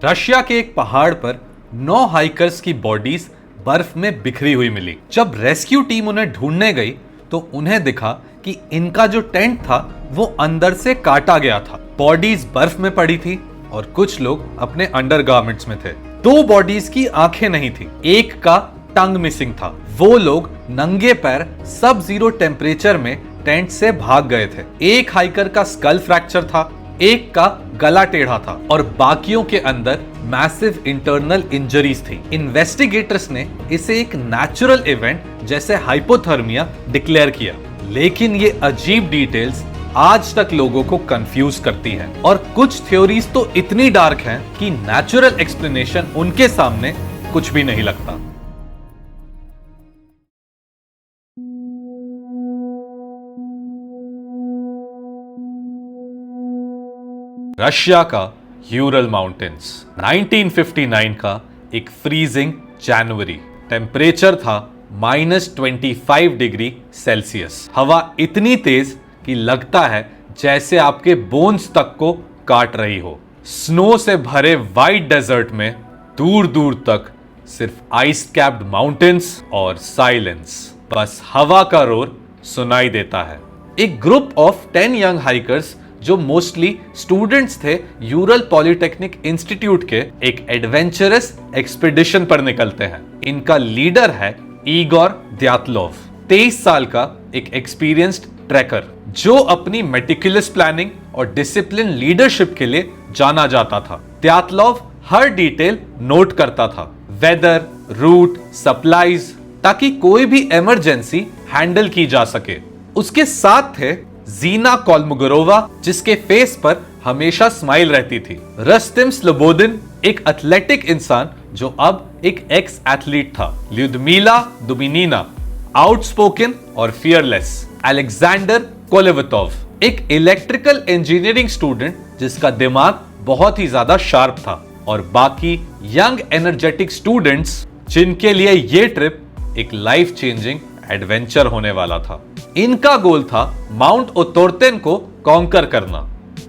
Russia के एक पहाड़ पर 9 हाइकर्स की बॉडीज बर्फ में बिखरी हुई मिली। जब रेस्क्यू टीम उन्हें ढूंढने गई तो उन्हें दिखा कि इनका जो टेंट था वो अंदर से काटा गया था। बॉडीज बर्फ में पड़ी थी और कुछ लोग अपने अंडरगारमेंट्स में थे। 2 बॉडीज की आंखें नहीं थी, एक का टंग मिसिंग था। वो लोग नंगे पैर सब जीरो टेम्परेचर में टेंट से भाग गए थे। एक हाइकर का स्कल फ्रैक्चर था, एक का गला टेढ़ा था और बाकियों के अंदर मैसिव इंटरनल इंजरीज थी। इन्वेस्टिगेटर्स ने इसे एक नेचुरल इवेंट जैसे हाइपोथर्मिया डिक्लेयर किया, लेकिन ये अजीब डिटेल्स आज तक लोगों को कंफ्यूज करती है और कुछ थ्योरीज तो इतनी डार्क हैं कि नेचुरल एक्सप्लेनेशन उनके सामने कुछ भी नहीं लगता। रशिया का यूरल माउंटेन्स। 1959 का एक फ्रीजिंग जनवरी, टेम्परेचर था -25 डिग्री सेल्सियस। हवा इतनी तेज कि लगता है जैसे आपके बोन्स तक को काट रही हो। स्नो से भरे वाइट डेजर्ट में दूर दूर तक सिर्फ आइस कैप्ड माउंटेन्स और साइलेंस, बस हवा का रोर सुनाई देता है। एक ग्रुप ऑफ 10 यंग हाइकर्स जो मोस्टली स्टूडेंट्स थे यूरल पॉलिटेक्निक इंस्टीट्यूट के, एक एडवेंचरस एक्सपीडिशन पर निकलते हैं। इनका लीडर है इगोर द्यातलोव, 23 साल का एक एक्सपीरियंस्ड ट्रैकर जो अपनी मेटिकुलस प्लानिंग और डिसिप्लिन लीडरशिप के लिए जाना जाता था। द्यातलोव हर डिटेल नोट करता था, वेदर, रूट, सप्लाईज, ताकि कोई भी इमरजेंसी हैंडल की जा सके। उसके साथ थे जीना कोलमोगोरोवा, जिसके फेस पर हमेशा स्माइल रहती थी। रस्तिम स्लोबोदिन, एक एथलेटिक इंसान जो अब एक एक्स एथलीट था। ल्यूदमिला दुबिनिना, आउटस्पोकन और फियरलेस। अलेक्जेंडर कोलेवतोव, एक इलेक्ट्रिकल इंजीनियरिंग स्टूडेंट जिसका दिमाग बहुत ही ज्यादा शार्प था। और बाकी यंग एनर्जेटिक स्टूडेंट्स जिनके लिए ये ट्रिप एक लाइफ चेंजिंग एडवेंचर होने वाला था। इनका गोल था माउंट ओतोर्तेन को कॉन्कर करना,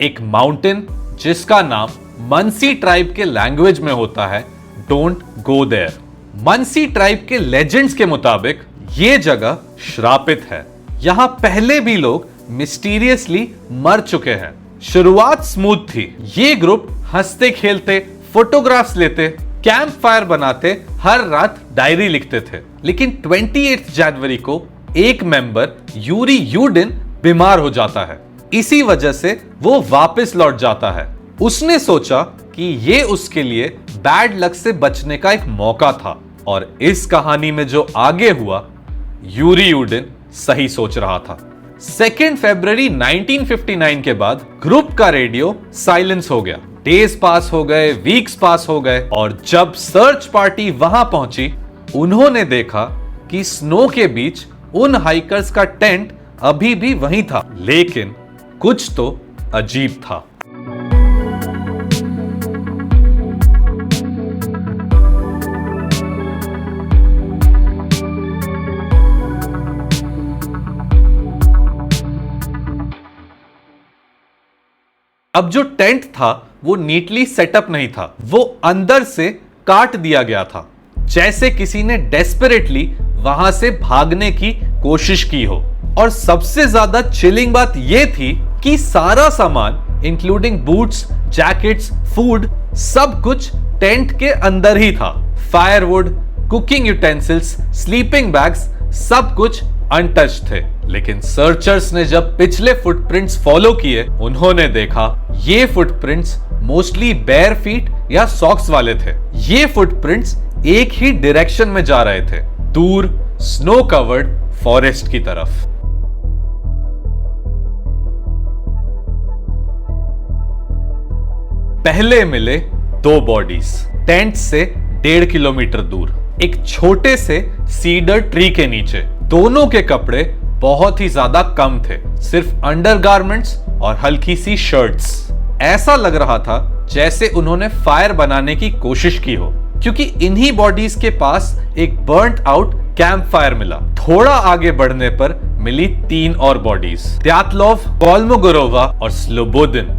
एक माउंटेन जिसका नाम मनसी ट्राइब के लैंग्वेज में होता है डोंट गो देयर। मनसी ट्राइब के लेजेंड्स के मुताबिक ये जगह श्रापित है। यहां पहले भी लोग मिस्टीरियसली मर चुके हैं। शुरुआत स्मूथ थी। ये ग्रुप हंसते खेलते, फोटोग्राफ्स लेते, कैंप फायर बनाते, हर रात डायरी लिखते थे। लेकिन 28 जनवरी को एक मेंबर यूरी यूडिन बीमार हो जाता है। इसी वजह से वो वापस लौट जाता है। उसने सोचा कि ये उसके लिए बैड लक से बचने का एक मौका था और इस कहानी में जो आगे हुआ, यूरी यूडिन सही सोच रहा था। 2 फरवरी 1959 के बाद ग्रुप का रेडियो साइलेंस हो गया। डेज पास हो गए, वीक्स पास हो गए और जब सर्च पार्टी वहां पहुंची, उन्होंने देखा कि स्नो के बीच उन हाइकर्स का टेंट अभी भी वहीं था, लेकिन कुछ तो अजीब था। अब जो टेंट था वो नीटली सेटअप नहीं था, वो अंदर से काट दिया गया था, जैसे किसी ने डेस्परेटली वहां से भागने की कोशिश की हो। और सबसे ज्यादा चिलिंग बात यह थी कि सारा सामान इंक्लूडिंग बूट्स, जैकेट्स, फूड, सब कुछ टेंट के अंदर ही था। Firewood, cooking utensils, sleeping bags, सब कुछ अनटच्ड थे। लेकिन सर्चर्स ने जब पिछले फुटप्रिंट्स फॉलो किए, उन्होंने देखा ये फुटप्रिंट्स मोस्टली बेयर फीट या सॉक्स वाले थे। ये फुटप्रिंट्स एक ही डायरेक्शन में जा रहे थे, दूर स्नो कवर्ड फॉरेस्ट की तरफ। पहले मिले 2 बॉडीज टेंट से 1.5 किलोमीटर दूर, एक छोटे से सीडर ट्री के नीचे। दोनों के कपड़े बहुत ही ज्यादा कम थे, सिर्फ अंडरगारमेंट्स और हल्की सी शर्ट्स। ऐसा लग रहा था जैसे उन्होंने फायर बनाने की कोशिश की हो, क्योंकि इन्हीं बॉडीज के पास एक बर्न्ट आउट कैंप फायर मिला। थोड़ा आगे बढ़ने पर मिली 3 और बॉडीज, द्यातलोव, कोलमोगोरोवा और स्लोबोदिन।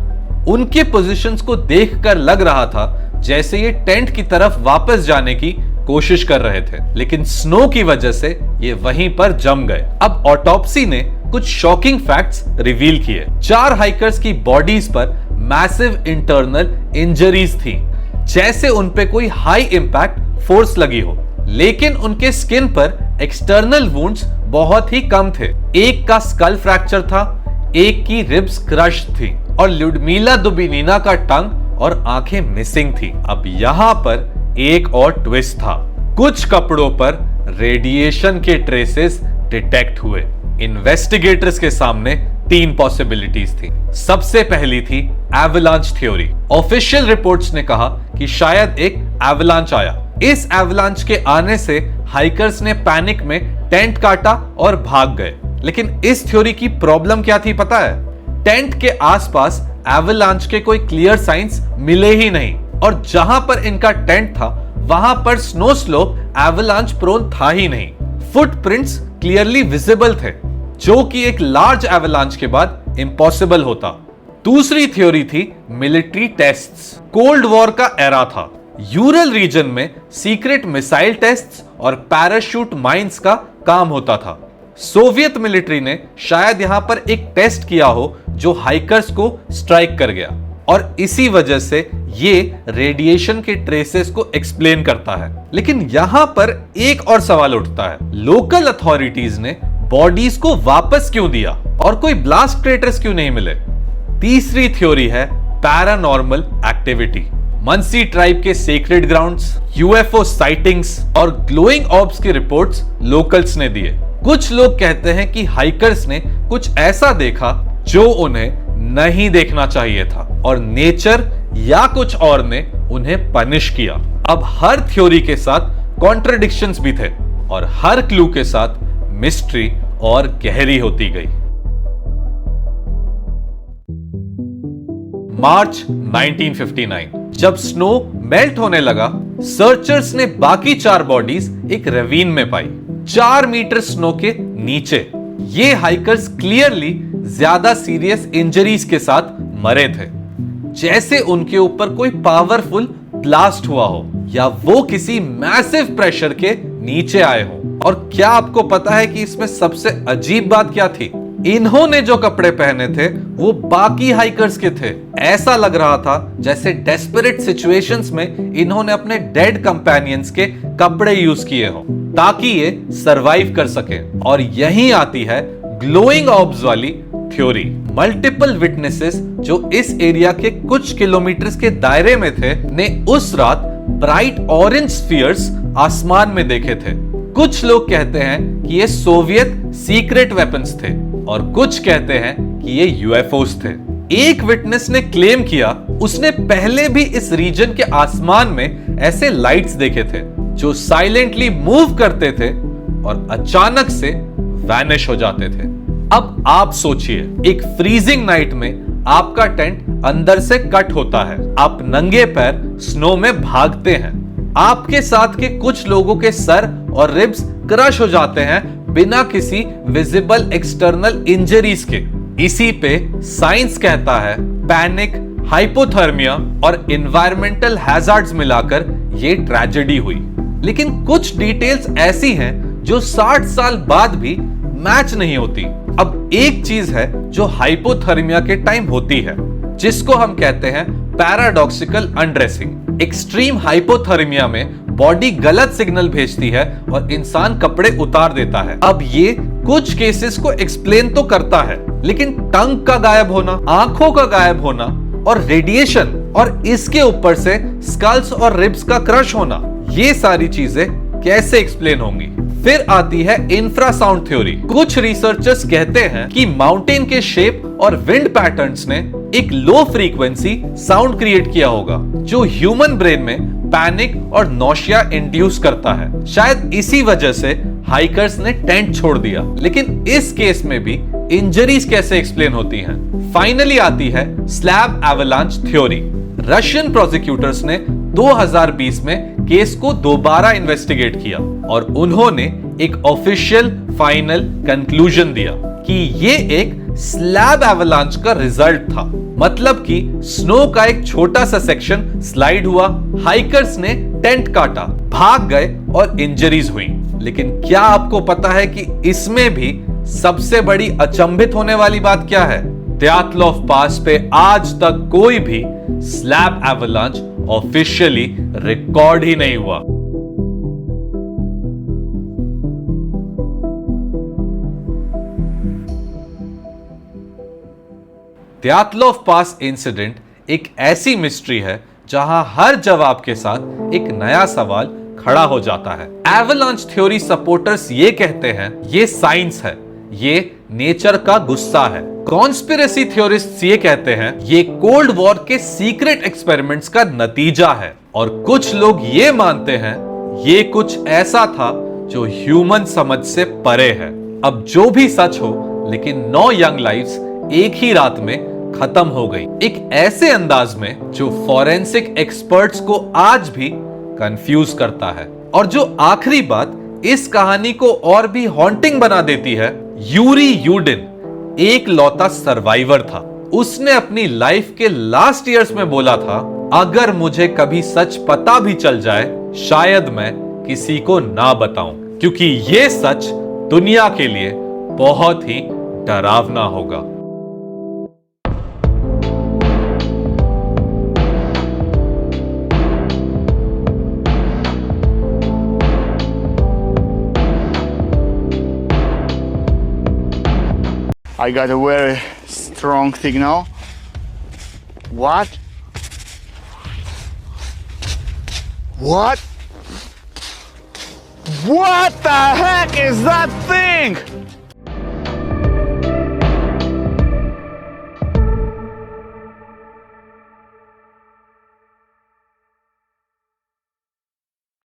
उनके पोजीशंस को देखकर लग रहा था जैसे ये टेंट की तरफ वापस जाने की कोशिश कर रहे थे, लेकिन स्नो की वजह से ये वहीं पर जम गए। अब ऑटोप्सी ने कुछ शॉकिंग फैक्ट्स रिवील किए। 4 हाइकर्स की बॉडीज पर मैसिव इंटरनल इंजरीज थी, जैसे उनपे कोई हाई इंपैक्ट फोर्स लगी हो, लेकिन उनके स्किन पर एक्सटर्नल वुंड्स बहुत ही कम थे। एक का स्कल फ्रैक्चर था, एक की रिब्स क्रश थी और ल्यूडमिला दुबिनिना का टंग और आंखें मिसिंग थी। अब यहां पर एक और ट्विस्ट था। कुछ कपड़ों पर रेडिएशन के ट्रेसेस डिटेक्ट हुए। इन्वेस्टिगेटर्स के सामने 3 पॉसिबिलिटीज थी। सबसे पहली थी एवलांच थ्योरी। ऑफिशियल रिपोर्ट्स ने कहा कि शायद एक एवलांच आया। इस एवलांच के आने से हाइकर्स ने पैनिक में टेंट काटा और भाग गए। लेकिन इस थ्योरी की प्रॉब्लम क्या थी पता है? टेंट के आसपास एवलांच के कोई क्लियर साइंस मिले ही नहीं, और जहां पर इनका टेंट था वहां पर स्नो स्लोप एवलांच प्रोन था ही नहीं। फुटप्रिंट्स क्लियरली विजिबल थे, जो कि एक लार्ज एवलांच के बाद इम्पॉसिबल होता। दूसरी थ्योरी थी मिलिट्री टेस्ट्स। कोल्ड वॉर का एरा था। यूरल रीजन में सीक्रेट मिसाइल टेस्ट्स और पैराशूट माइंस का काम होता था। सोवियत मिलिट्री ने शायद यहां पर एक टेस्ट किया हो जो हाइकर्स को स्ट्राइक कर गया, और इसी वजह से ये रेडिएशन के ट्रेसेस को एक्सप्लेन करता है। लेकिन यहां पर एक और सवाल उठता है, लोकल अथॉरिटीज ने बॉडीज को वापस क्यों दिया और कोई ब्लास्ट क्रेटर्स क्यों नहीं मिले? तीसरी थ्योरी है पैरानॉर्मल एक्टिविटी। मंसी ट्राइब के सेक्रेड ग्राउंड्स, यूएफओ साइटिंग्स और ग्लोइंग ऑर्ब्स की रिपोर्ट्स लोकल्स ने दिए। कुछ लोग कहते हैं कि हाइकर्स ने कुछ ऐसा देखा जो उन्हें नहीं देखना चाहिए था, और नेचर या कुछ और ने उन्हें पनिश किया। अब हर थ्योरी के साथ कॉन्ट्रडिक्शंस भी थे, और हर क्लू के साथ मिस्ट्री और गहरी होती गई। मार्च 1959, जब स्नो मेल्ट होने लगा, सर्चर्स ने बाकी 4 बॉडीज एक रवीन में पाई, 4 मीटर स्नो के नीचे। ये हाइकर्स क्लियरली ज्यादा सीरियस इंजरीज के साथ मरे थे, जैसे उनके ऊपर कोई पावरफुल ब्लास्ट हुआ हो या वो किसी मैसिव प्रेशर के नीचे आए हो। और क्या आपको पता है कि इसमें सबसे अजीब बात क्या थी? इन्होंने जो कपड़े पहने थे वो बाकी हाइकर्स के थे। ऐसा लग रहा था जैसे डेस्परेट सिचुएशंस में इन्होंने अपने डेड कंपेनियंस के कपड़े यूज किए हो ताकि ये सरवाइव कर सके। और यहीं आती है ग्लोइंग ऑर्ब्स वाली थ्योरी। मल्टीपल विटनेसेस जो इस एरिया के कुछ किलोमीटर्स के दायरे में थे ने उस रात ब्राइट ऑरेंज स्फीयर्स आसमान में देखे थे। कुछ लोग कहते हैं कि ये सोवियत सीक्रेट वेपन्स थे, और कुछ कहते हैं कि ये यूएफओस थे। एक विटनेस ने क्लेम किया उसने पहले भी इस रीजन के आसमान में ऐसे लाइट्स देखे थे जो साइलेंटली मूव करते थे और अचानक से वैनिश हो जाते थे। अब आप सोचिए, एक फ्रीजिंग नाइट में आपका टेंट अंदर से कट होता है, आप नंगे पैर स्नो में भागते हैं, आपके साथ के कुछ लोगों के सर और रिब्स क्रश हो जाते हैं बिना किसी विजिबल एक्सटर्नल इंजरीज के। इसी पे साइंस कहता है पैनिक, हाइपोथर्मिया और एनवायरमेंटल हैजार्ड्स मिलाकर ये ट्रेजेडी हुई। लेकिन कुछ डिटेल्स ऐसी हैं जो 60 साल बाद भी मैच नहीं होती। अब एक चीज है जो हाइपोथर्मिया के टाइम होती है, जिसको हम कहते हैं पैराडॉक्सिकल अनड्रेसिंग। एक्सट्रीम हाइपोथर्मिया में बॉडी गलत सिग्नल भेजती है और इंसान कपड़े उतार देता है। अब ये कुछ केसेस को एक्सप्लेन तो करता है, लेकिन टंग का गायब होना, आंखों का गायब होना और रेडिएशन, और इसके ऊपर से स्कल्स और रिब्स का क्रश होना, ये सारी चीजें कैसे एक्सप्लेन होंगी? फिर आती है इंफ्रासाउंड थ्योरी। कुछ रिसर्चर्स कहते हैं कि माउंटेन के शेप और विंड पैटर्न्स ने एक लो फ्रीक्वेंसी साउंड क्रिएट किया होगा जो ह्यूमन ब्रेन में पैनिक और नौशिया इंड्यूस करता है। शायद इसी वजह से हाइकर्स ने टेंट छोड़ दिया। लेकिन इस केस में भी इंजरीज कैसे एक्सप्लेन होती हैं? फाइनली आती है slab avalanche theory. Russian prosecutors ने 2020 में केस को दोबारा इन्वेस्टिगेट किया और उन्होंने एक ऑफिशियल फाइनल कंक्लूजन दिया कि ये एक स्लैब एवलांच का रिजल्ट था। मतलब कि स्नो का एक छोटा सा सेक्शन स्लाइड हुआ, हाइकर्स ने टेंट काटा, भाग गए और इंजरीज हुई। लेकिन क्या आपको पता है कि इसमें भी सबसे बड़ी अचंभित होने वाली बात क्या है? त्यातलॉफ पास पे आज तक कोई भी स्लैब एवलांच ऑफिशियली रिकॉर्ड ही नहीं हुआ। त्यातलॉफ पास इंसिडेंट एक ऐसी मिस्ट्री है जहां हर जवाब के साथ एक नया सवाल खड़ा हो जाता है। एवलांच थ्योरी सपोर्टर्स ये कहते हैं ये साइंस है, ये नेचर का गुस्सा है। कॉन्स्पिरेसी थ्योरिस्ट्स ये कहते हैं ये कोल्ड वॉर के सीक्रेट एक्सपेरिमेंट्स का नतीजा है। और कुछ लोग ये मानते हैं ये कुछ ऐसा था जो ह्यूमन समझ से परे है। अब जो भी सच हो, लेकिन 9 यंग लाइव्स एक ही रात में खत्म हो गई, एक ऐसे अंदाज में जो फॉरेंसिक एक्सपर्ट्स को आज भी कंफ्यूज करता है। और जो आखिरी बात इस कहानी को और भी हॉन्टिंग बना देती है, यूरी यूडिन एक लौता सर्वाइवर था। उसने अपनी लाइफ के लास्ट ईयर्स में बोला था, अगर मुझे कभी सच पता भी चल जाए, शायद मैं किसी को ना बताऊं, क्योंकि ये सच दुनिया के लिए बहुत ही डरावना होगा। I got a very strong signal. What? What? What the heck is that thing?